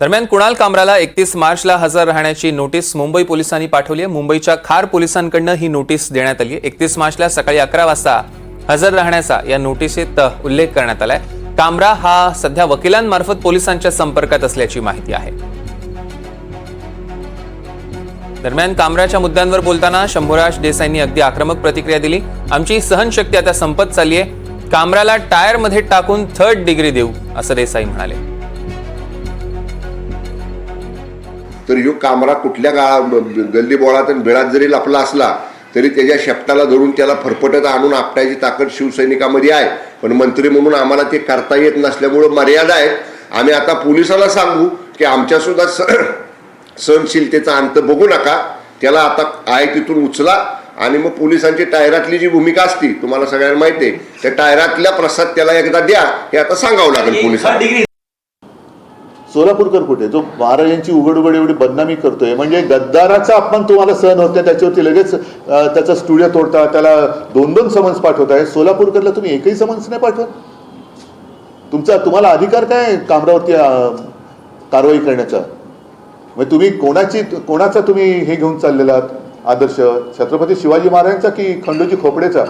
दरम्यान कुणाल कामराला 31 मार्चला हजर राहण्याची नोटीस मुंबई पोलिसांनी पाठवली आहे। मुंबईच्या खार पोलिसांकडून ही नोटीस देण्यात आली आहे। 31 मार्चला सकाळी 11 वाजता हजर राहण्याचा या नोटीसीत उल्लेख करण्यात आलाय। कामरा हा सध्या वकिलांमार्फत पोलिसांच्या संपर्कात असल्याची माहिती आहे। दरम्यान कामराच्या मुद्द्यांवर बोलताना शंभूराज देसाईंनी अगदी आक्रमक प्रतिक्रिया दिली। आमची सहनशक्ती आता संपत चालली आहे। कामराला टायरमध्ये टाकून 3rd डिग्री देऊ असं देसाई म्हणाले। तर यो कामरा कुठल्या गल्ली बोळात आणि बिळात जरी लपला असला तरी त्याच्या शेपटाला धरून त्याला फरफटत आणून आपटायची ताकद शिवसैनिकामध्ये आहे। पण मंत्री म्हणून आम्हाला ते करता येत नसल्यामुळे मर्यादा आहे। आम्ही आता पोलिसाला सांगू की आमच्या सुद्धा सहनशीलतेचा अंत बघू नका, त्याला आता आहे तिथून उचला आणि मग पोलिसांची टायरातली जी भूमिका असती तुम्हाला सगळ्यांना माहिती आहे, त्या टायरातल्या प्रसाद त्याला एकदा द्या हे आता सांगावं लागेल पोलिसांना। सोलापूरकर कुठे जो महाराजांची उघड एवढी बदनामी करतोय, म्हणजे गद्दाराचा अपमान तुम्हाला सहन होत नाही, त्याच्यावरती लगेच त्याचा स्टुडिओ तोडता, त्याला 2-2 समन्स पाठवताय। सोलापूरकरला तुम्ही एकही समन्स नाही पाठवत। तुम्हाला अधिकार काय कामरावरती कारवाई करण्याचा? म्हणजे तुम्ही कोणाचा तुम्ही हे घेऊन चाललेला आदर्श, छत्रपती शिवाजी महाराजांचा की खंडोजी खोपडेचा?